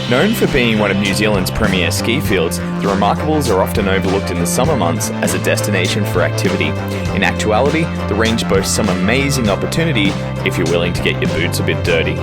Known for being one of New Zealand's premier ski fields, the Remarkables are often overlooked in the summer months as a destination for activity. In actuality, the range boasts some amazing opportunity if you're willing to get your boots a bit dirty.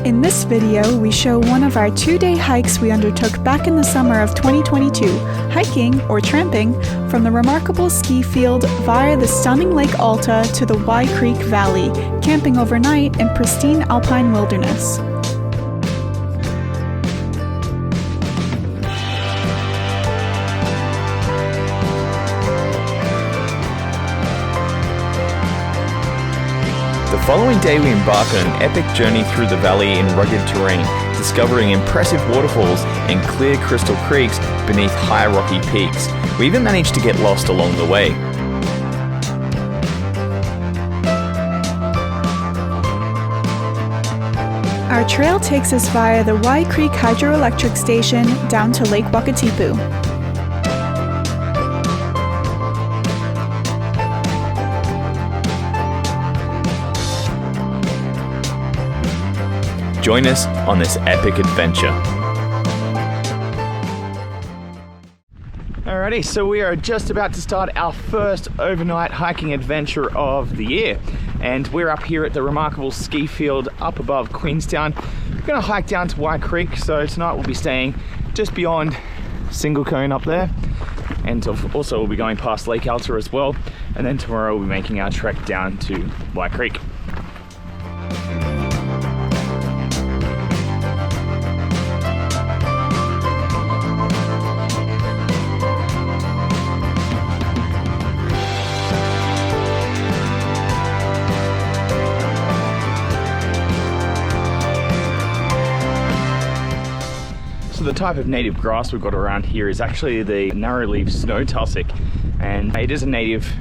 In this video, we show one of our 2-day hikes we undertook back in the summer of 2022, hiking, or tramping, from the Remarkable ski field via the stunning Lake Alta to the Wye Creek Valley, camping overnight in pristine alpine wilderness. The following day we embark on an epic journey through the valley in rugged terrain, discovering impressive waterfalls and clear crystal creeks beneath high rocky peaks. We even managed to get lost along the way. Our trail takes us via the Wye Creek hydroelectric station down to Lake Wakatipu. Join us on this epic adventure. Alrighty, so we are just about to start our first overnight hiking adventure of the year. And we're up here at the Remarkable ski field up above Queenstown. We're going to hike down to Wye Creek, so tonight we'll be staying just beyond Single Cone up there. And also we'll be going past Lake Alta as well. And then tomorrow we'll be making our trek down to Wye Creek. So the type of native grass we've got around here is actually the narrow-leaf snow tussock, and it is a native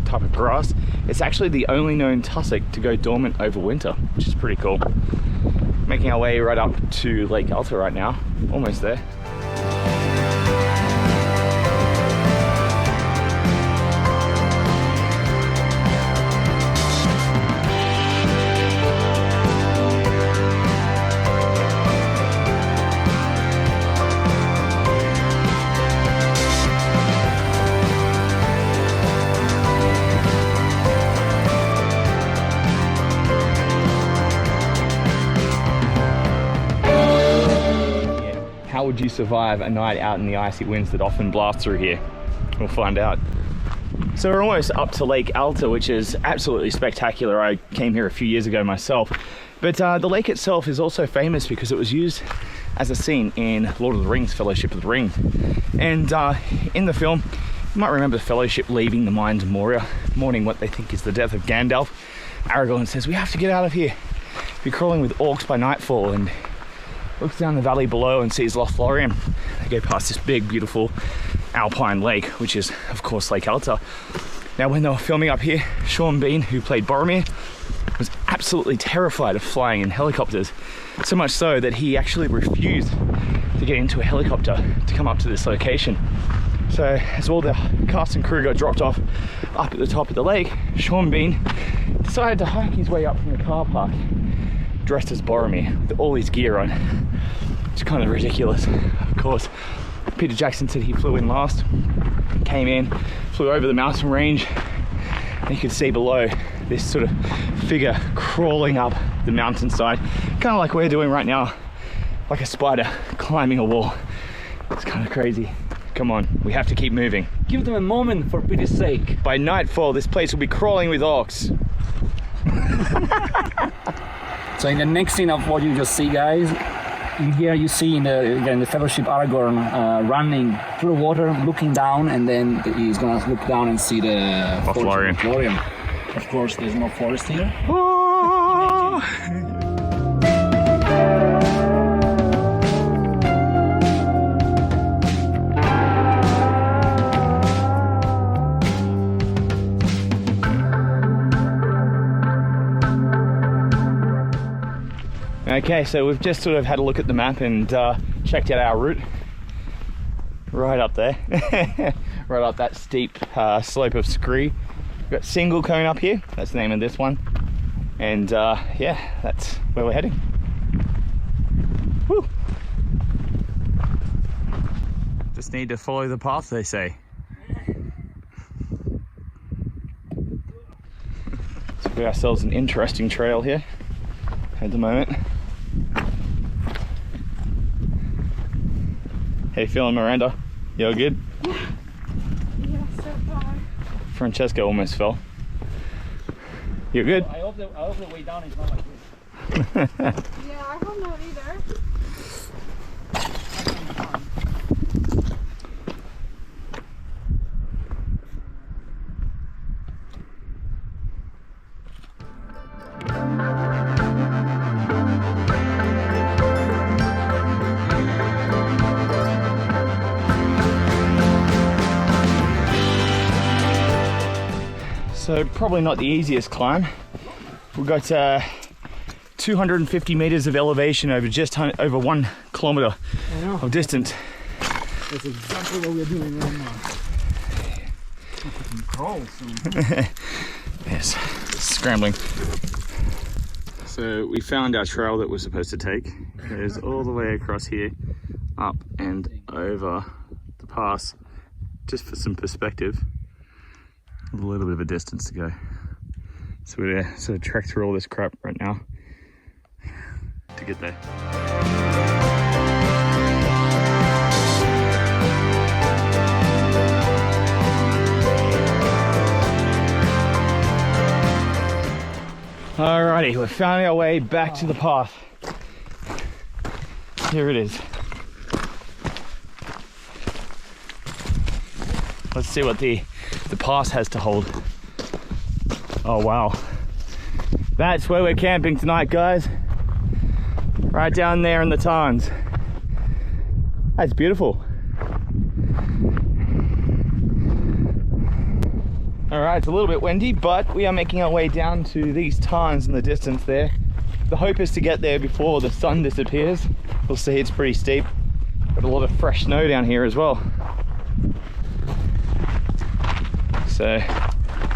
type of grass. It's actually the only known tussock to go dormant over winter, which is pretty cool. Making our way right up to Lake Alta right now, almost there. How would you survive a night out in the icy winds that often blast through here? We'll find out. So we're almost up to Lake Alta, which is absolutely spectacular. I came here a few years ago myself. But the lake itself is also famous because it was used as a scene in Lord of the Rings, Fellowship of the Ring. And in the film, you might remember the Fellowship leaving the Mines of Moria, mourning what they think is the death of Gandalf. Aragorn says, "We have to get out of here." Be crawling with orcs by nightfall, and looks down the valley below and sees Lothlorien. They go past this big, beautiful alpine lake, which is, of course, Lake Alta. Now, when they were filming up here, Sean Bean, who played Boromir, was absolutely terrified of flying in helicopters. So much so that he actually refused to get into a helicopter to come up to this location. So, as all the cast and crew got dropped off up at the top of the lake, Sean Bean decided to hike his way up from the car park, dressed as Boromir with all his gear on. It's kind of ridiculous. Of course, Peter Jackson said he flew in last, came in, flew over the mountain range, and you could see below this sort of figure crawling up the mountainside, kind of like we're doing right now, like a spider climbing a wall. It's kind of crazy. Come on, we have to keep moving. Give them a moment, for pity's sake. By nightfall, this place will be crawling with orcs. So in the next scene of what you just see, guys, in here you see in the Fellowship Aragorn running through the water, looking down, and then he's gonna look down and see the Lothlorien. Of course, there's no forest here. Oh! Okay, so we've just sort of had a look at the map and checked out our route. Right up there, right up that steep slope of scree. We've got Single Cone up here, that's the name of this one. And yeah, that's where we're heading. Woo! Just need to follow the path, they say. So we got ourselves an interesting trail here at the moment. How you feeling, Miranda? You all good? Yeah, so far. Francesca almost fell. You good? I hope the way down is not like this. Yeah, I hope not either. So probably not the easiest climb. We've got 250 meters of elevation over just over 1 kilometer of distance. That's exactly what we're doing right now. Crawl soon. Yes, scrambling. So we found our trail that we're supposed to take. It goes all the way across here, up and over the pass, just for some perspective. A little bit of a distance to go. So we're gonna sort of trek through all this crap right now to get there. Alrighty, we've found our way back to the path. Here it is. Let's see what the pass has to hold. Oh wow. That's where we're camping tonight, guys. Right down there in the tarns. That's beautiful. Alright, it's a little bit windy, but we are making our way down to these tarns in the distance there. The hope is to get there before the sun disappears. We'll see, it's pretty steep. Got a lot of fresh snow down here as well. So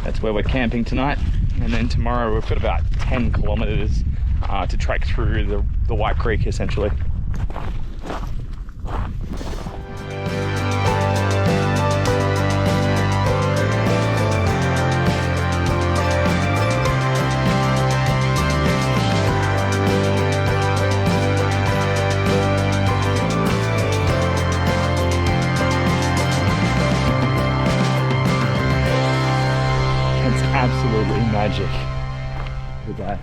that's where we're camping tonight. And then tomorrow we've got about 10 kilometers to trek through the Wye Creek essentially. Absolutely magic. Look at that.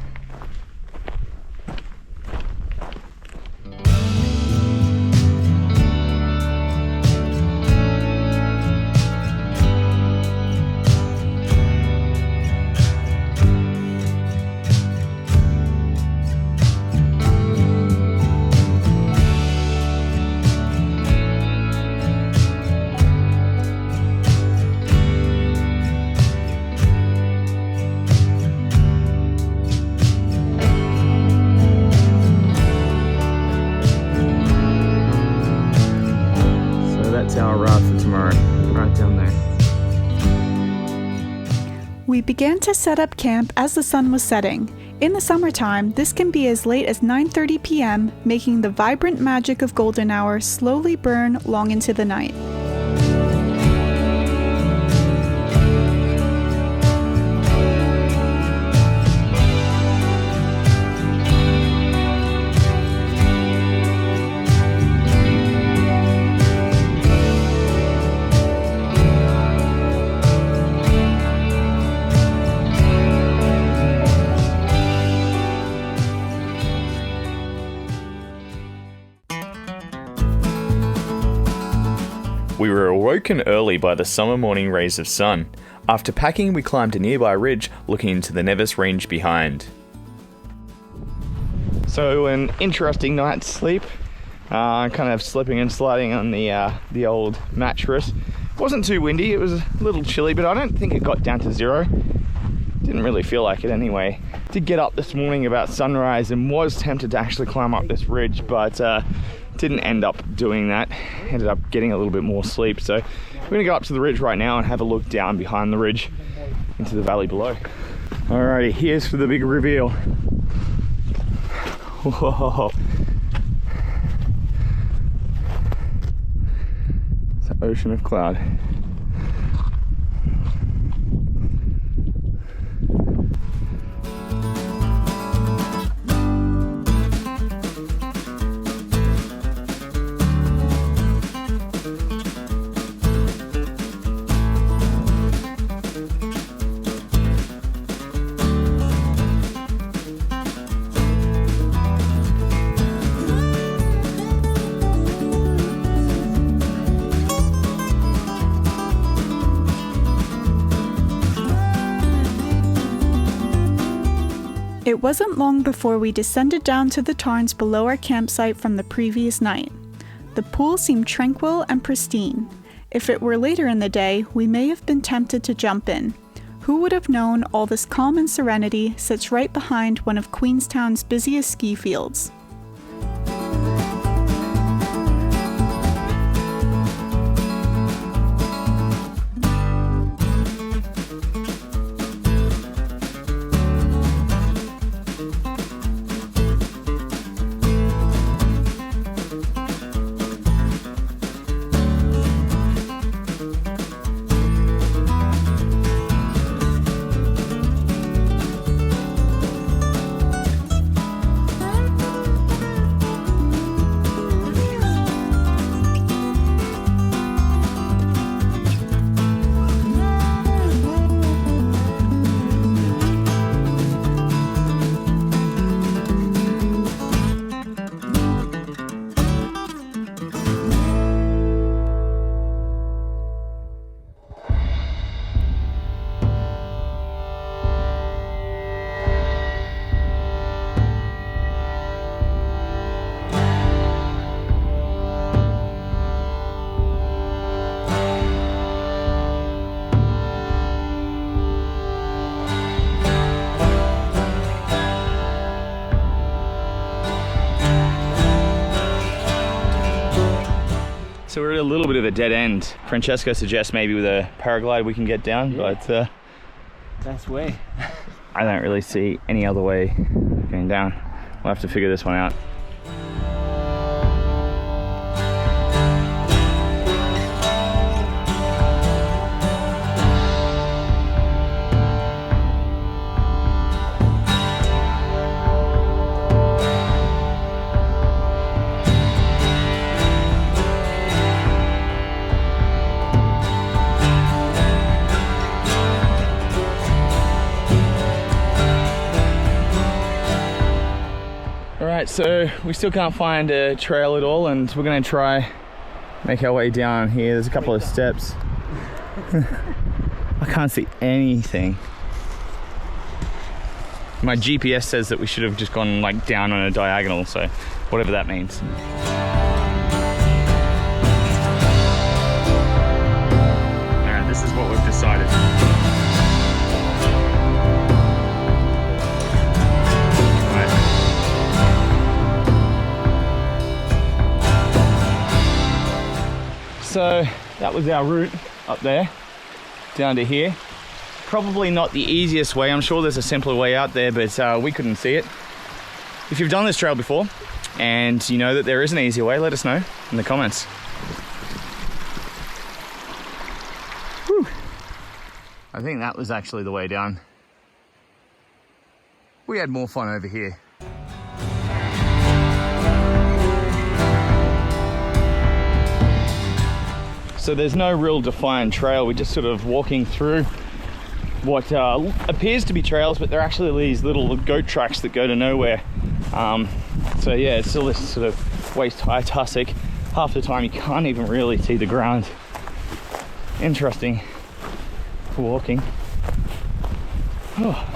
Our route for tomorrow, right down there. We began to set up camp as the sun was setting. In the summertime, this can be as late as 9:30 p.m., making the vibrant magic of golden hour slowly burn long into the night. We were awoken early by the summer morning rays of sun. After packing, we climbed a nearby ridge, looking into the Nevis Range behind. So an interesting night's sleep. Kind of slipping and sliding on the old mattress. It wasn't too windy, it was a little chilly, but I don't think it got down to 0. Didn't really feel like it anyway. Did get up this morning about sunrise and was tempted to actually climb up this ridge, but didn't end up doing that. Ended up getting a little bit more sleep. So we're gonna go up to the ridge right now and have a look down behind the ridge into the valley below. Alrighty, here's for the big reveal. Whoa. It's an ocean of cloud. It wasn't long before we descended down to the tarns below our campsite from the previous night. The pool seemed tranquil and pristine. If it were later in the day, we may have been tempted to jump in. Who would have known all this calm and serenity sits right behind one of Queenstown's busiest ski fields? So we're at a little bit of a dead end. Francesco suggests maybe with a paraglide we can get down, but That's way. I don't really see any other way going down. We'll have to figure this one out. Alright, so we still can't find a trail at all, and we're going to try make our way down here. There's a couple of steps. I can't see anything. My GPS says that we should have just gone like down on a diagonal, so whatever that means. Alright, this is what we've decided. So that was our route up there, down to here. Probably not the easiest way. I'm sure there's a simpler way out there, but we couldn't see it. If you've done this trail before and you know that there is an easier way, let us know in the comments. Whew. I think that was actually the way down. We had more fun over here. So there's no real defined trail. We're just sort of walking through what appears to be trails, but they're actually these little goat tracks that go to nowhere. So yeah, it's still this sort of waist-high tussock. Half the time you can't even really see the ground. Interesting for walking. Oh.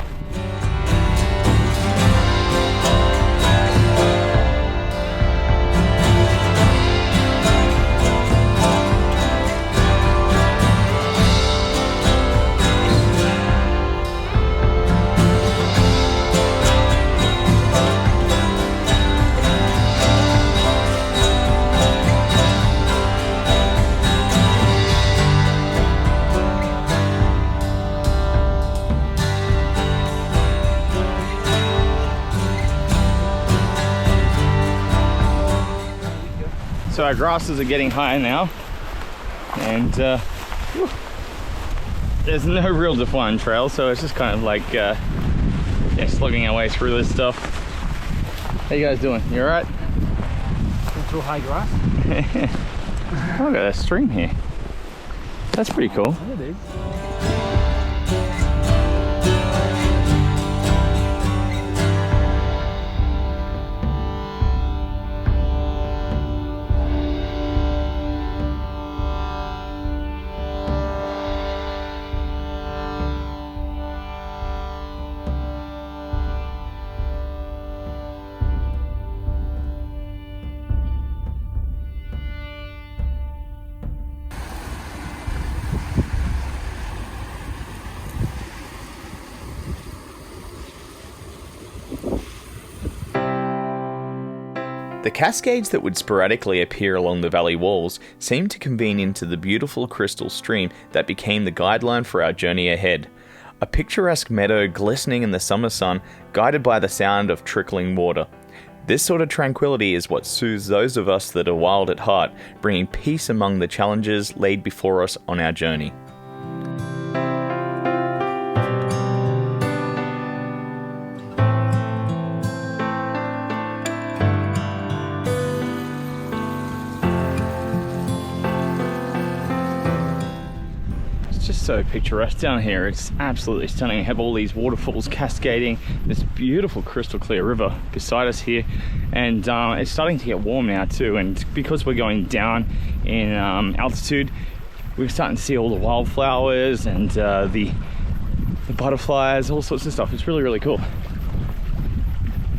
So our grasses are getting higher now, and there's no real defined trail, so it's just kind of like slugging our way through this stuff. How you guys doing? You alright? Through high grass. Oh, look at that stream here. That's pretty cool. It is. The cascades that would sporadically appear along the valley walls seemed to convene into the beautiful crystal stream that became the guideline for our journey ahead. A picturesque meadow glistening in the summer sun, guided by the sound of trickling water. This sort of tranquility is what soothes those of us that are wild at heart, bringing peace among the challenges laid before us on our journey. So picturesque down here. It's absolutely stunning. We have all these waterfalls cascading, this beautiful crystal clear river beside us here, and it's starting to get warm now too, and because we're going down in altitude, we're starting to see all the wildflowers and the butterflies, all sorts of stuff. It's really, really cool.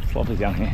It's lovely down here.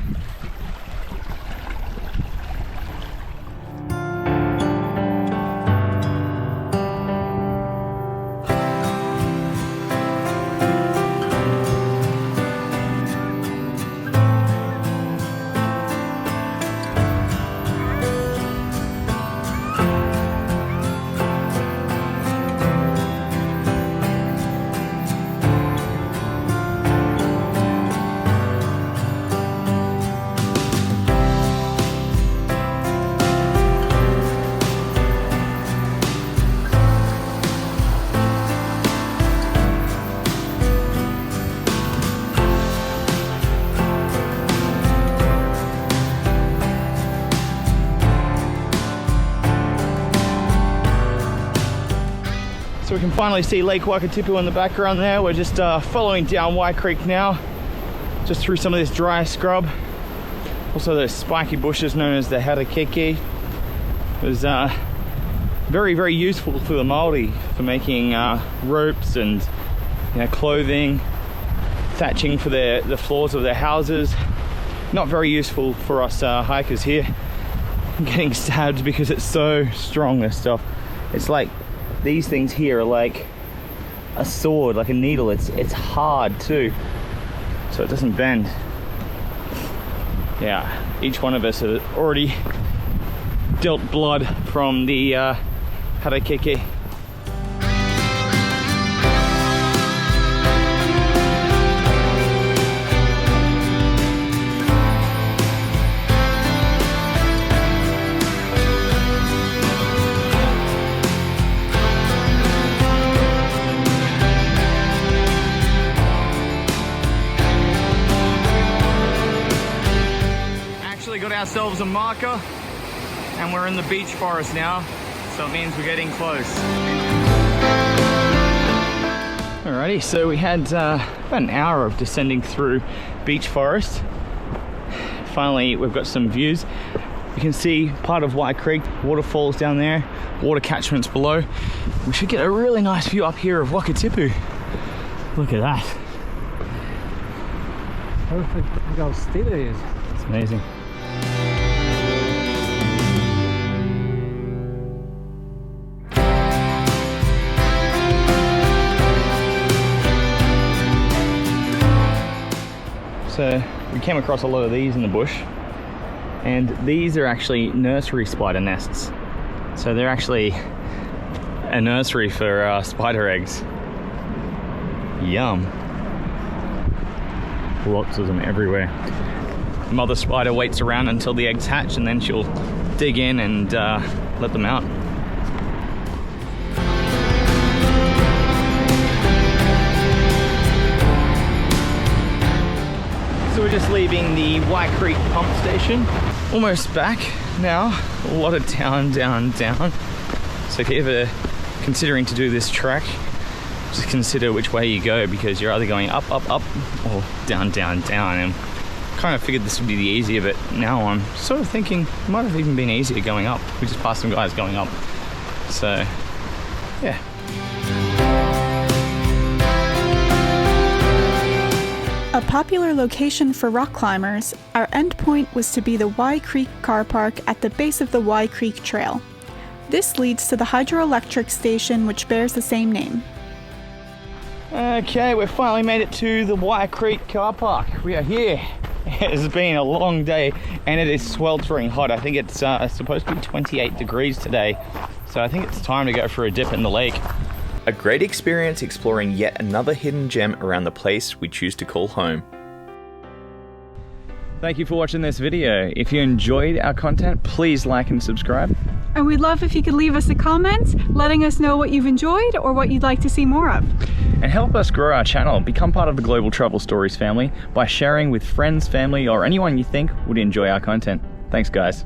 So we can finally see Lake Wakatipu in the background there. We're just following down Wye Creek now, just through some of this dry scrub. Also those spiky bushes known as the harakeke. It was very, very useful for the Māori for making ropes and clothing, thatching for the floors of their houses. Not very useful for us hikers here. I'm getting stabbed because it's so strong, this stuff. It's like these things here are like a sword, like a needle. It's hard too, so it doesn't bend. Yeah, each one of us has already dealt blood from the harakeke. Got ourselves a marker and we're in the beech forest now, so it means we're getting close. Alrighty, so we had about an hour of descending through beech forest. Finally we've got some views. You can see part of Wye Creek, waterfalls down there, water catchments below. We should get a really nice view up here of Wakatipu. Look at that. Perfect. Look how still it is. It's amazing. So we came across a lot of these in the bush, and these are actually nursery spider nests. So they're actually a nursery for spider eggs. Yum. Lots of them everywhere. Mother spider waits around until the eggs hatch, and then she'll dig in and let them out. So we're just leaving the Wye Creek pump station. Almost back now. A lot of down. So if you're ever considering to do this trek, just consider which way you go, because you're either going up, or down. And kind of figured this would be the easier, but now I'm sort of thinking it might have even been easier going up. We just passed some guys going up. So, yeah. A popular location for rock climbers, our endpoint was to be the Wye Creek car park at the base of the Wye Creek Trail. This leads to the hydroelectric station, which bears the same name. Okay, we've finally made it to the Wye Creek car park. We are here. It has been a long day and it is sweltering hot. I think it's supposed to be 28 degrees today. So I think it's time to go for a dip in the lake. A great experience exploring yet another hidden gem around the place we choose to call home. Thank you for watching this video. If you enjoyed our content, please like and subscribe. And we'd love if you could leave us a comment letting us know what you've enjoyed or what you'd like to see more of. And help us grow our channel. Become part of the Global Travel Stories family by sharing with friends, family, or anyone you think would enjoy our content. Thanks, guys.